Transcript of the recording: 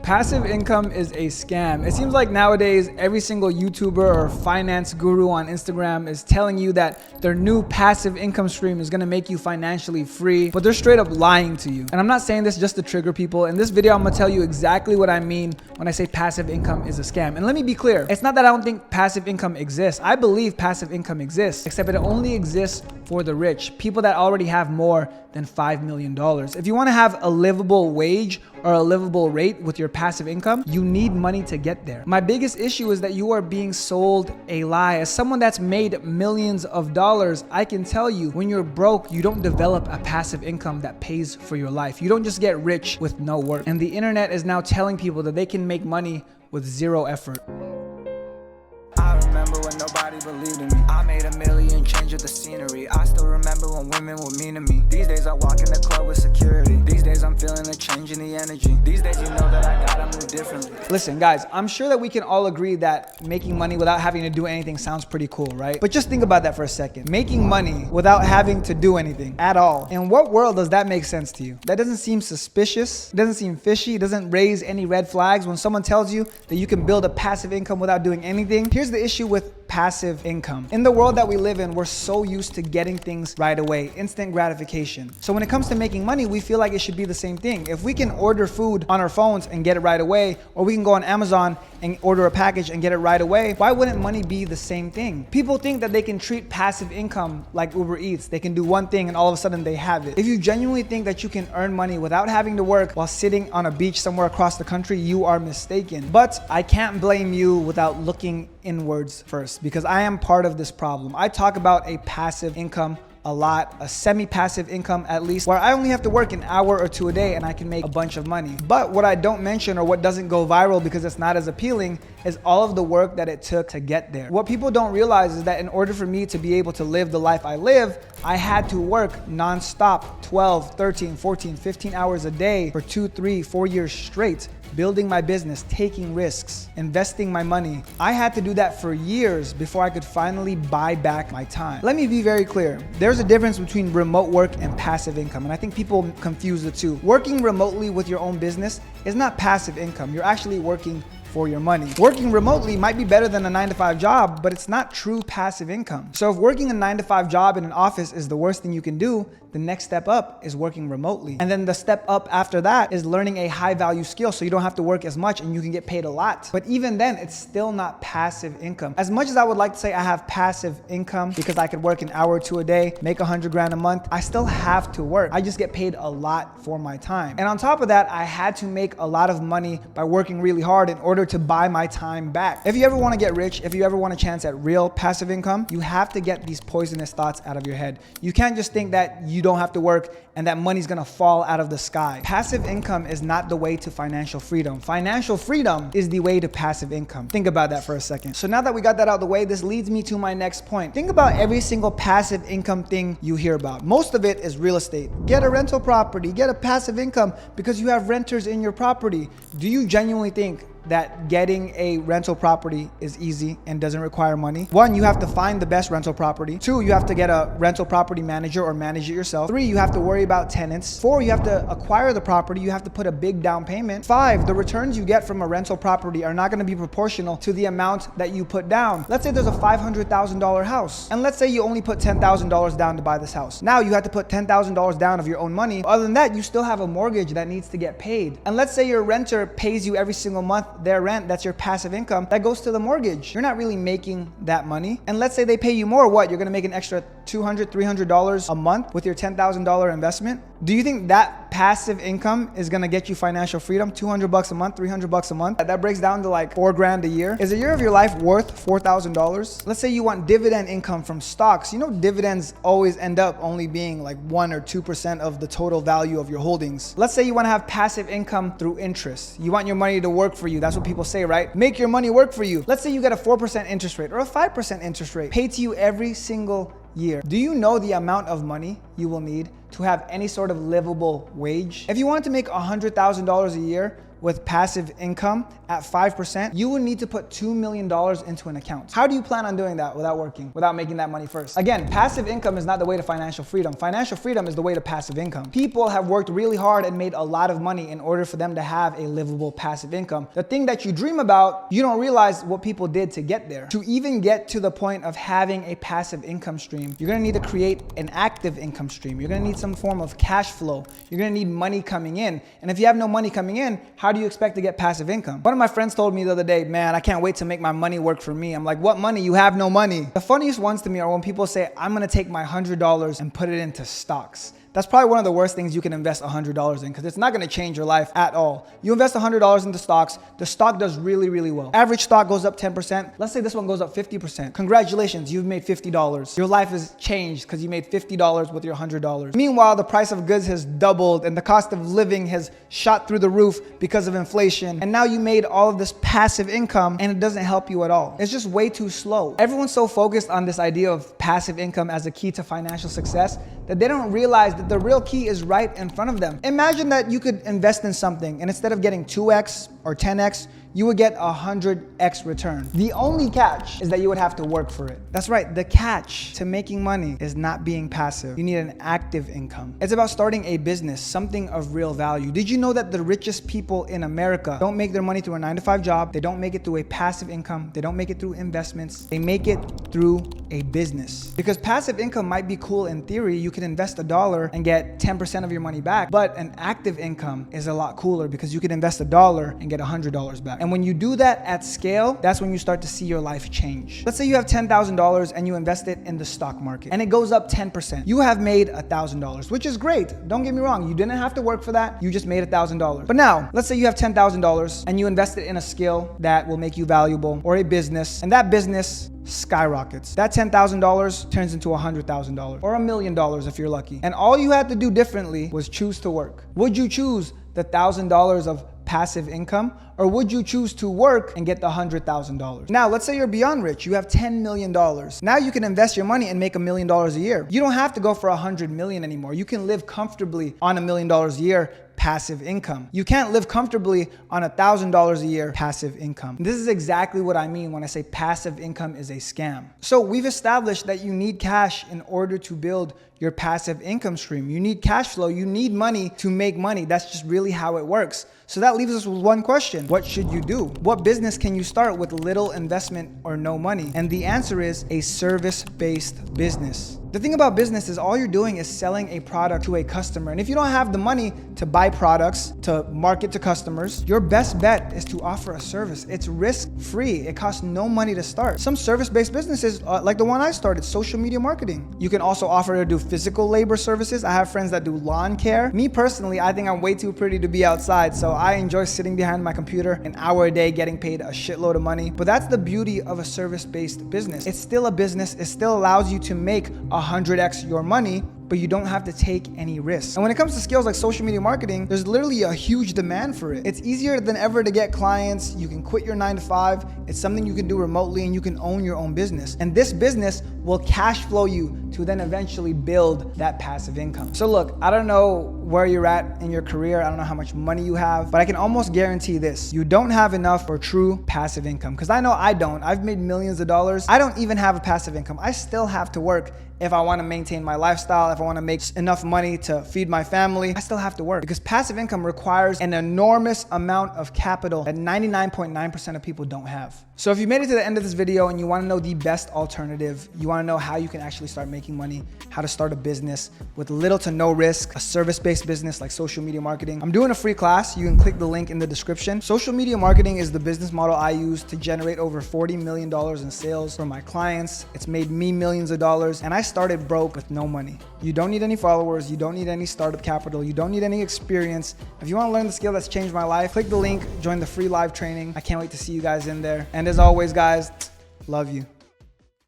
Passive income is a scam. It seems like nowadays every single YouTuber or finance guru on Instagram is telling you that their new passive income stream is gonna make you financially free, but they're straight up lying to you. And I'm not saying this just to trigger people. In this video, I'm gonna tell you exactly what I mean when I say passive income is a scam. And let me be clear, it's not that I don't think passive income exists. I believe passive income exists, except it only exists for the rich, people that already have more than $5 million. If you wanna have a livable wage or a livable rate with your passive income, you need money to get there. My biggest issue is that you are being sold a lie. As someone that's made millions of dollars, I can tell you, when you're broke, you don't develop a passive income that pays for your life. You don't just get rich with no work. And the internet is now telling people that they can make money with zero effort. I remember when nobody believed in me. I made a million, changed the scenery. I still remember when women were mean to me. These days I walk in the club with security. These days I'm feeling a change in the energy. These days you know that I gotta move differently. Listen guys, I'm sure that we can all agree that making money without having to do anything sounds pretty cool, right? But just think about that for a second. Making money without having to do anything at all. In what world does that make sense to you? That doesn't seem suspicious. It doesn't seem fishy. It doesn't raise any red flags when someone tells you that you can build a passive income without doing anything. Here's the issue with passive income. In the world that we live in, we're so used to getting things right away, instant gratification. So when it comes to making money, we feel like it should be the same thing. If we can order food on our phones and get it right away, or we can go on Amazon and order a package and get it right away, why wouldn't money be the same thing? People think that they can treat passive income like Uber Eats. They can do one thing and all of a sudden they have it. If you genuinely think that you can earn money without having to work while sitting on a beach somewhere across the country, you are mistaken. But I can't blame you without looking inwards first, because I am part of this problem. I talk about a passive income a lot, a semi-passive income at least, where I only have to work an hour or two a day and I can make a bunch of money. But what I don't mention, or what doesn't go viral because it's not as appealing, is all of the work that it took to get there. What people don't realize is that in order for me to be able to live the life I live, I had to work nonstop 12, 13, 14, 15 hours a day for 2, 3, 4 years straight, building my business, taking risks, investing my money. I had to do that for years before I could finally buy back my time. Let me be very clear. There's a difference between remote work and passive income, and I think people confuse the two. Working remotely with your own business is not passive income. You're actually working for your money. Working remotely might be better than a 9-to-5 job, but it's not true passive income. So if working a 9-to-5 job in an office is the worst thing you can do, the next step up is working remotely. And then the step up after that is learning a high value skill so you don't have to work as much and you can get paid a lot. But even then, it's still not passive income. As much as I would like to say I have passive income because I could work an hour or two a day, make 100 grand a month, I still have to work. I just get paid a lot for my time. And on top of that, I had to make a lot of money by working really hard in order to buy my time back. If you ever want to get rich, if you ever want a chance at real passive income, you have to get these poisonous thoughts out of your head. You can't just think that you don't have to work and that money's gonna fall out of the sky. Passive income is not the way to financial freedom. Financial freedom is the way to passive income. Think about that for a second. So now that we got that out of the way, this leads me to my next point. Think about every single passive income thing you hear about. Most of it is real estate. Get a rental property, get a passive income because you have renters in your property. Do you genuinely think that getting a rental property is easy and doesn't require money? One, you have to find the best rental property. Two, you have to get a rental property manager or manage it yourself. Three, you have to worry about tenants. Four, you have to acquire the property. You have to put a big down payment. Five, the returns you get from a rental property are not going to be proportional to the amount that you put down. Let's say there's a $500,000 house, and let's say you only put $10,000 down to buy this house. Now you have to put $10,000 down of your own money. Other than that, you still have a mortgage that needs to get paid. And let's say your renter pays you every single month their rent. That's your passive income that goes to the mortgage. You're not really making that money. And let's say they pay you more. What? You're going to make an extra $200, $300 a month with your $10,000 investment. Do you think that passive income is going to get you financial freedom? 200 bucks a month, 300 bucks a month. That breaks down to like 4 grand a year. Is a year of your life worth $4,000? Let's say you want dividend income from stocks. You know, dividends always end up only being like 1 or 2% of the total value of your holdings. Let's say you want to have passive income through interest. You want your money to work for you. That's what people say, right? Make your money work for you. Let's say you get a 4% interest rate or a 5% interest rate paid to you every single year. Do you know the amount of money you will need to have any sort of livable wage? If you wanted to make $100,000 a year, with passive income at 5%, you would need to put $2 million into an account. How do you plan on doing that without working, without making that money first? Again, passive income is not the way to financial freedom. Financial freedom is the way to passive income. People have worked really hard and made a lot of money in order for them to have a livable passive income. The thing that you dream about, you don't realize what people did to get there. To even get to the point of having a passive income stream, you're gonna need to create an active income stream. You're gonna need some form of cash flow. You're gonna need money coming in. And if you have no money coming in, how do you expect to get passive income? One of my friends told me the other day, man, I can't wait to make my money work for me. I'm like, what money? You have no money. The funniest ones to me are when people say, I'm gonna take my $100 and put it into stocks. That's probably one of the worst things you can invest $100 in, because it's not gonna change your life at all. You invest $100 into stocks, the stock does really, really well. Average stock goes up 10%. Let's say this one goes up 50%. Congratulations, you've made $50. Your life has changed because you made $50 with your $100. Meanwhile, the price of goods has doubled and the cost of living has shot through the roof because of inflation. And now you made all of this passive income and it doesn't help you at all. It's just way too slow. Everyone's so focused on this idea of passive income as a key to financial success that they don't realize that the real key is right in front of them. Imagine that you could invest in something and instead of getting 2x or 10x, you would get 100x return. The only catch is that you would have to work for it. That's right, the catch to making money is not being passive. You need an active income. It's about starting a business, something of real value. Did you know that the richest people in America don't make their money through a 9-to-5 job? They don't make it through a passive income. They don't make it through investments. They make it through a business. Because passive income might be cool in theory. You can invest $1 and get 10% of your money back. But an active income is a lot cooler because you can invest $1 and get $100 back. And when you do that at scale, that's when you start to see your life change. Let's say you have $10,000 and you invest it in the stock market and it goes up 10%. You have made $1,000, which is great. Don't get me wrong. You didn't have to work for that. You just made $1,000. But now, let's say you have $10,000 and you invest it in a skill that will make you valuable or a business, and that business skyrockets. That $10,000 turns into $100,000 or $1 million if you're lucky. And all you had to do differently was choose to work. Would you choose the $1,000 of passive income, or would you choose to work and get the $100,000? Now, let's say you're beyond rich. You have $10 million. Now you can invest your money and make $1 million a year. You don't have to go for 100 million anymore. You can live comfortably on $1 million a year passive income. You can't live comfortably on $1,000 a year passive income. This is exactly what I mean when I say passive income is a scam. So we've established that you need cash in order to build your passive income stream. You need cash flow. You need money to make money. That's just really how it works. So that leaves us with one question. What should you do? What business can you start with little investment or no money? And the answer is a service-based business. The thing about business is all you're doing is selling a product to a customer. And if you don't have the money to buy products, to market to customers, your best bet is to offer a service. It's risk-free. It costs no money to start. Some service-based businesses, like the one I started, social media marketing. You can also offer to do physical labor services. I have friends that do lawn care. Me personally, I think I'm way too pretty to be outside, so I enjoy sitting behind my computer an hour a day getting paid a shitload of money. But that's the beauty of a service-based business. It's still a business. It still allows you to make 100x your money, but you don't have to take any risks. And when it comes to skills like social media marketing, there's literally a huge demand for it. It's easier than ever to get clients. You can quit your 9-to-5. It's something you can do remotely and you can own your own business. And this business will cash flow you to then eventually build that passive income. So look, I don't know where you're at in your career. I don't know how much money you have, but I can almost guarantee this. You don't have enough for true passive income. Because I know I don't. I've made millions of dollars. I don't even have a passive income. I still have to work if I want to maintain my lifestyle, if I want to make enough money to feed my family. I still have to work because passive income requires an enormous amount of capital that 99.9% of people don't have. So if you made it to the end of this video and you want to know the best alternative, you want to know how you can actually start making money, how to start a business with little to no risk, a service-based business like social media marketing, I'm doing a free class. You can click the link in the description. Social media marketing is the business model I use to generate over $40 million in sales for my clients. It's made me millions of dollars, and I started broke with no money. You don't need any followers. You don't need any startup capital. You don't need any experience. If you want to learn the skill that's changed my life, click the link, join the free live training. I can't wait to see you guys in there. And as always, guys, love you.